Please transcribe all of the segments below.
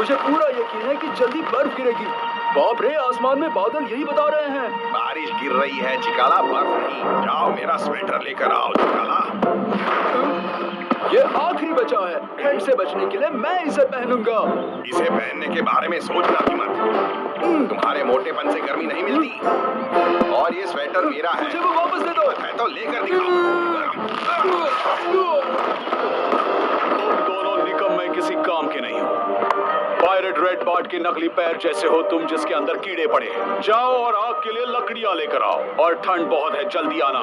मुझे पूरा यकीन है कि जल्दी बर्फ गिरेगी। बाप रे, आसमान में बादल यही बता रहे हैं। बारिश गिर रही है चिकाला, बर्फ नहीं। जाओ मेरा स्वेटर लेकर आओ चिकाला। ये आखिरी बचा है। ठंड से बचने के लिए मैं इसे पहनूंगा। इसे पहनने के बारे में सोचना भी मत। तुम्हारे मोटेपन से गर्मी नहीं मिलती। और ये स्वेटर मेरा है। मुझे वो वापस दे दो। है तो लेकर दिखाओ। तुम दोनों निकम्मे किसी काम के नहीं हो। पायरेट रेड बार्ट के नकली पैर जैसे हो तुम, जिसके अंदर कीड़े पड़े हैं। जाओ और आग के लिए लकड़ियां लेकर आओ। और ठंड बहुत है, जल्दी आना।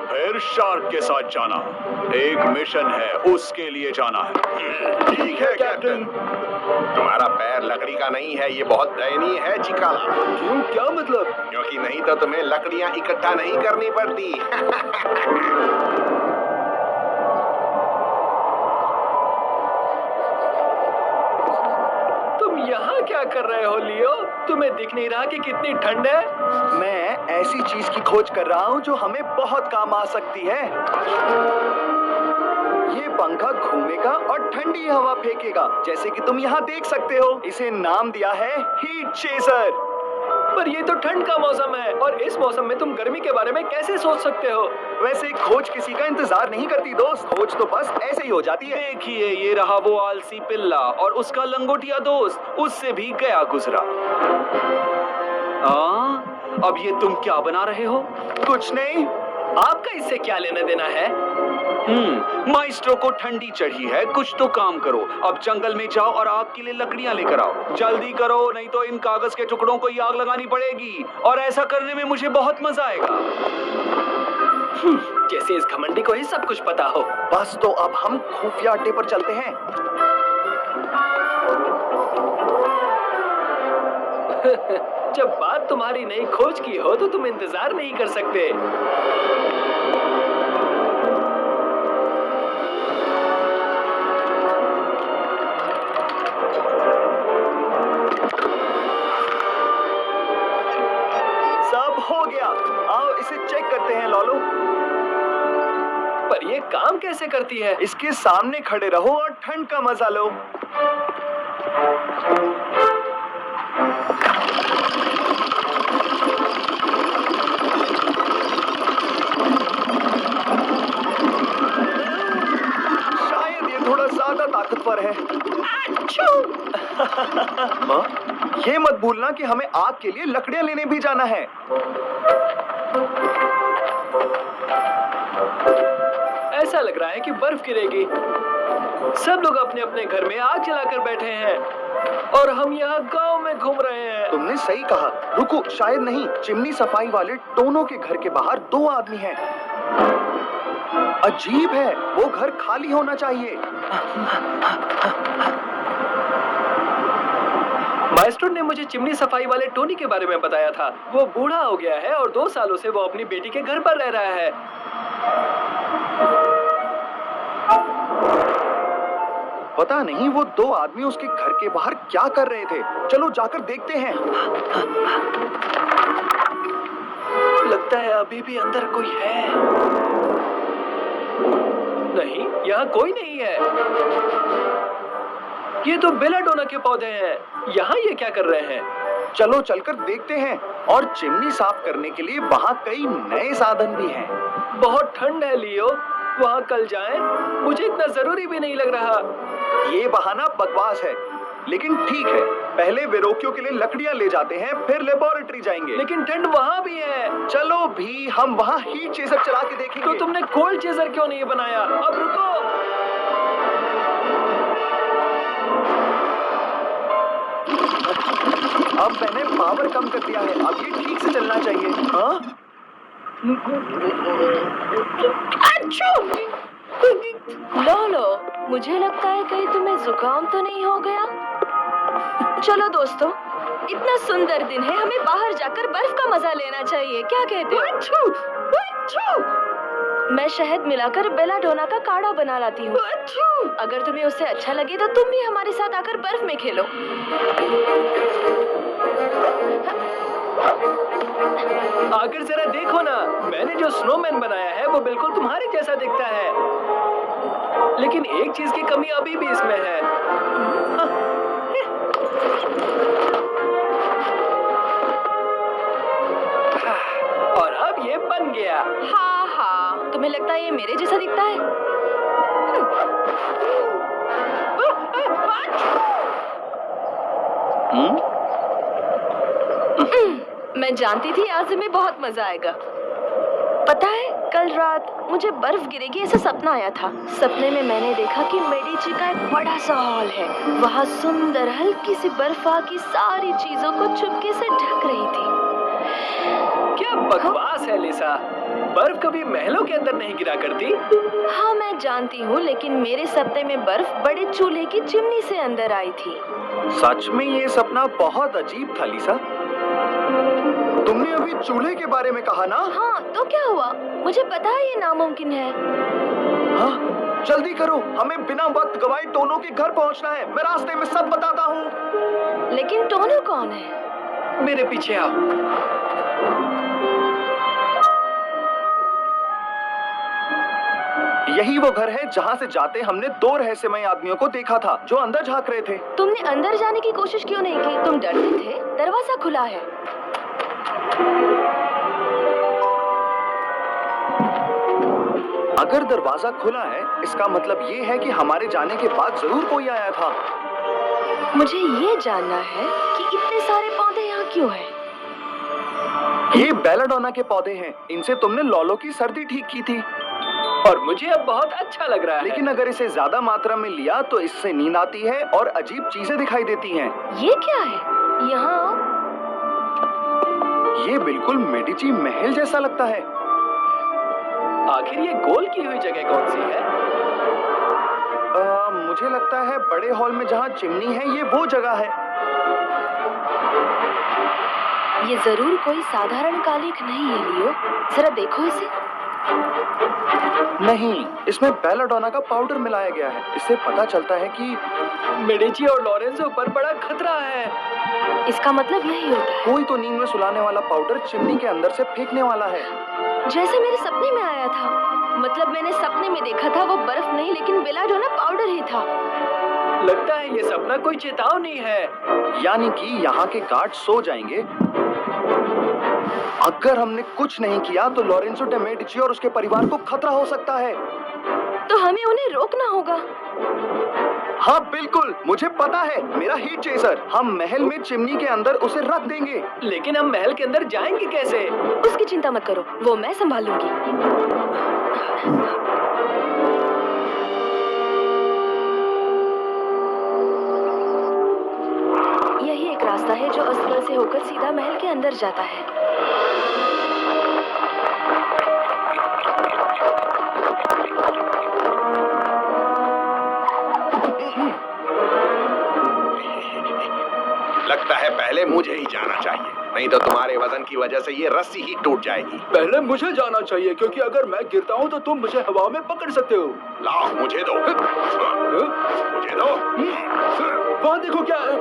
फिर शार्क के साथ जाना। एक मिशन है, उसके लिए जाना है। ठीक है कैप्टन। तुम्हारा पैर लकड़ी का नहीं है, ये बहुत दयनीय है चिकाला। क्यों, क्या मतलब? क्योंकि नहीं तो तुम्हें लकड़ियां इकट्ठा नहीं करनी पड़ती। यहाँ क्या कर रहे हो लियो? तुम्हें दिख नहीं रहा कि कितनी ठंड है? मैं ऐसी चीज की खोज कर रहा हूँ जो हमें बहुत काम आ सकती है। ये पंखा घूमेगा और ठंडी हवा फेंकेगा, जैसे कि तुम यहाँ देख सकते हो। इसे नाम दिया है हीट चेजर। पर ये तो ठंड का मौसम है, और इस मौसम में तुम गर्मी के बारे में कैसे सोच सकते हो? वैसे खोज किसी का इंतजार नहीं करती दोस्त, खोज तो बस ऐसे ही हो जाती है। देखिए, ये रहा वो आलसी पिल्ला और उसका लंगोटिया दोस्त, उससे भी गया गुजरा। अब ये तुम क्या बना रहे हो? कुछ नहीं। आपका इससे क्या लेना देना है? माइस्ट्रो को ठंडी चढ़ी है, कुछ तो काम करो। अब जंगल में जाओ और आग के लिए लकड़ियां लेकर आओ। जल्दी करो, नहीं तो इन कागज के टुकड़ों को ही आग लगानी पड़ेगी, और ऐसा करने में मुझे बहुत मजा आएगा। जैसे इस घमंडी को ही सब कुछ पता हो। बस तो अब हम खुफिया अड्डे पर चलते हैं। जब बात तुम्हारी नई खोज की हो तो तुम इंतजार नहीं कर सकते। सब हो गया, आओ इसे चेक करते हैं लॉलो। पर ये काम कैसे करती है? इसके सामने खड़े रहो और ठंड का मजा लो। शायद ये थोड़ा ज्यादा ताकतवर है। ये मत भूलना कि हमें आग के लिए लकड़ियां लेने भी जाना है। ऐसा लग रहा है कि बर्फ गिरेगी। सब लोग अपने अपने घर में आग जलाकर बैठे हैं और हम यहाँ गांव में घूम रहे हैं। तुमने सही कहा। रुको, शायद नहीं। चिमनी सफाई वाले टोनो के घर के बाहर 2 आदमी हैं। अजीब है, वो घर खाली होना चाहिए। माइस्ट्रो ने मुझे चिमनी सफाई वाले टोनी के बारे में बताया था। वो बूढ़ा हो गया है और 2 सालों से वो अपनी बेटी के घर पर रह रहा है। पता नहीं वो 2 आदमी उसके घर के बाहर क्या कर रहे थे। चलो जाकर देखते हैं। लगता है अभी भी अंदर कोई है। नहीं, यहाँ कोई नहीं है। ये तो बेलाडोना के पौधे हैं। यहाँ ये क्या कर रहे हैं? चलो चलकर देखते हैं। और चिमनी साफ करने के लिए वहाँ कई नए साधन भी हैं। बहुत ठंड है लियो, वहाँ कल जाएं? मुझे इतना जरूरी भी नहीं लग रहा। ये बहाना बकवास है, लेकिन ठीक है। पहले वेरोकियो के लिए लकड़ियाँ ले जाते हैं, फिर लेबोरेटरी जाएंगे। लेकिन ठंड वहाँ भी है। चलो भी, हम वहाँ हीट चेजर चला के देखेंगे। तो तुमने कोल्ड चेजर क्यों नहीं बनाया? अब रुको। अब मैंने पावर कम कर दिया है, अब ये ठीक से चलना चाहिए। हाँ? लोलो, मुझे लगता है कहीं तुम्हें जुकाम तो नहीं हो गया? चलो दोस्तों, इतना सुंदर दिन है, हमें बाहर जाकर बर्फ का मजा लेना चाहिए। क्या कहते हो? मैं शहद मिलाकर बेलाडोना का काढ़ा बना लाती हूँ। अगर तुम्हें उससे अच्छा लगे तो तुम भी हमारे साथ आकर बर्फ में खेलो। आकर जरा देखो ना, मैंने जो स्नोमैन बनाया है वो बिल्कुल तुम्हारे जैसा दिखता है, लेकिन एक चीज की कमी अभी भी इसमें है। और अब ये बन गया। हाँ हाँ, तुम्हें लगता है ये मेरे जैसा दिखता है? मैं जानती थी आज में बहुत मजा आएगा। पता है, कल रात मुझे बर्फ गिरेगी ऐसा सपना आया था। सपने में मैंने देखा कि मेडिची का एक बड़ा सा हॉल है। वहाँ सुंदर हल्की सी बर्फ की सारी चीजों को चुपके से ढक रही थी। क्या बकवास है लिसा, बर्फ कभी महलों के अंदर नहीं गिरा करती। हाँ मैं जानती हूँ, लेकिन मेरे सपने में बर्फ बड़े चूल्हे की चिमनी से अंदर आई थी। सच में ये सपना बहुत अजीब था लिसा। तुमने अभी चूल्हे के बारे में कहा ना? हाँ तो क्या हुआ, मुझे पता है ये नामुमकिन है। हाँ, जल्दी करो, हमें बिना वक्त गवाए टोनो के घर पहुंचना है। मैं रास्ते में सब बताता हूँ। लेकिन टोनो कौन है? मेरे पीछे आओ। यही वो घर है जहाँ से जाते हमने दो रहस्यमय आदमियों को देखा था जो अंदर झांक रहे थे। तुमने अंदर जाने की कोशिश क्यों नहीं की? तुम डरते थे? दरवाजा खुला है। अगर दरवाजा खुला है, इसका मतलब ये है कि हमारे जाने के बाद जरूर कोई आया था। मुझे ये जानना है कि इतने सारे पौधे यहाँ क्यों हैं? ये बेलाडोना के पौधे हैं। इनसे तुमने लॉलो की सर्दी ठीक की थी और मुझे अब बहुत अच्छा लग रहा है। लेकिन अगर इसे ज्यादा मात्रा में लिया तो इससे नींद आती है और अजीब चीजें दिखाई देती हैं। ये क्या है? यहाँ ये बिल्कुल मेडिची महल जैसा लगता है। आखिर ये गोल की हुई जगह कौन सी है? मुझे लगता है बड़े हॉल में जहाँ चिमनी है, ये वो जगह है। ये जरूर कोई साधारण कालिख नहीं है लियो, जरा देखो इसे। नहीं, इसमें बेलाडोना का पाउडर मिलाया गया है। इससे पता चलता है कि मेडिची और लॉरेंजो पर बड़ा खतरा है। इसका मतलब यही होता है, कोई तो नींद में सुलाने वाला पाउडर चिमनी के अंदर से फेंकने वाला है। जैसे मेरे सपने में आया था। मतलब मैंने सपने में देखा था वो बर्फ नहीं लेकिन बेलाडोना पाउडर ही था। लगता है ये सपना कोई चेतावनी है। यानी कि यहाँ के गार्ड सो जाएंगे। अगर हमने कुछ नहीं किया तो लॉरेंजो डे मेडिची और उसके परिवार को खतरा हो सकता है। तो हमें उन्हें रोकना होगा। हाँ बिल्कुल, मुझे पता है, मेरा हीट चेजर। हम महल में चिमनी के अंदर उसे रख देंगे। लेकिन हम महल के अंदर जाएंगे कैसे? उसकी चिंता मत करो, वो मैं संभालूंगी। यही एक रास्ता है जो अस्तबल से होकर सीधा महल के अंदर जाता है। लगता है पहले मुझे ही जाना चाहिए, नहीं तो तुम्हारे वजन की वजह से ये रस्सी ही टूट जाएगी। पहले मुझे जाना चाहिए क्योंकि अगर मैं गिरता हूँ तो तुम मुझे हवा में पकड़ सकते हो। लाओ, मुझे दो। मुझे दो। वहाँ देखो क्या है।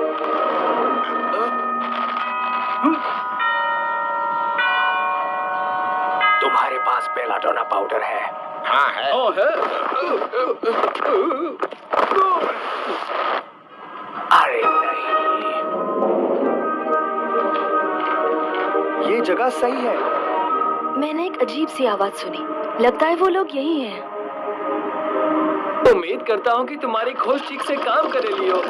तुम्हारे पास बेलाडोना पाउडर है? हाँ है। हाँ है। अरे नहीं, ये जगह सही है। मैंने एक अजीब सी आवाज सुनी, लगता है वो लोग यही हैं। उम्मीद करता हूँ कि तुम्हारी खोज ठीक से काम करे लियो।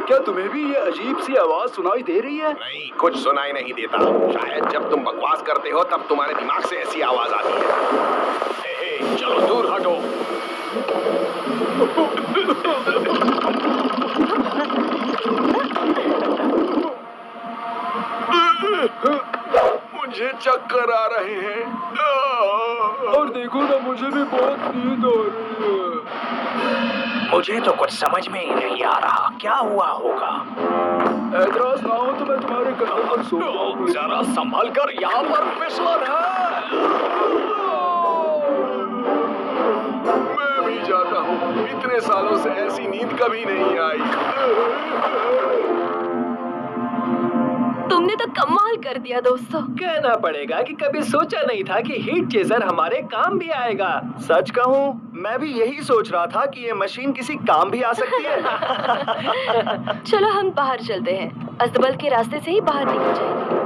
क्या तुम्हें भी ये अजीब सी आवाज सुनाई दे रही है? नहीं, कुछ सुनाई नहीं देता। शायद जब तुम बकवास करते हो तब तुम्हारे दिमाग से ऐसी आवाज आती है। हे, चलो दूर हटो। मुझे चक्कर आ रहे हैं। और देखो ना, मुझे भी बहुत नींद आ रही है। मुझे तो कुछ समझ में ही नहीं आ रहा, क्या हुआ होगा? ऐतराज ना हो तो मैं तुम्हारे कंधे पर सो जाऊं। जरा संभल कर, यहाँ पर फिसलन है। मैं भी जाता हूँ, इतने सालों से ऐसी नींद कभी नहीं आई। तुमने तो कमाल कर दिया दोस्तों। कहना पड़ेगा कि कभी सोचा नहीं था कि हीट चेजर हमारे काम भी आएगा। सच कहूँ, मैं भी यही सोच रहा था कि ये मशीन किसी काम भी आ सकती है। चलो हम बाहर चलते हैं, अस्तबल के रास्ते से ही बाहर निकल जाएंगे।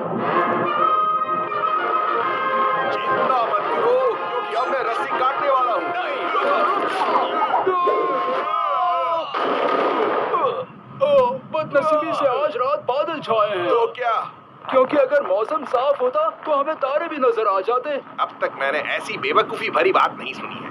चिंता मत करो, क्योंकि अब मैं रस्सी काटने वाला हूँ। बदनसीबी से आज रात बादल छाए हैं। तो क्या? क्योंकि अगर मौसम साफ होता तो हमें तारे भी नजर आ जाते। अब तक मैंने ऐसी बेवकूफी भरी बात नहीं सुनी है।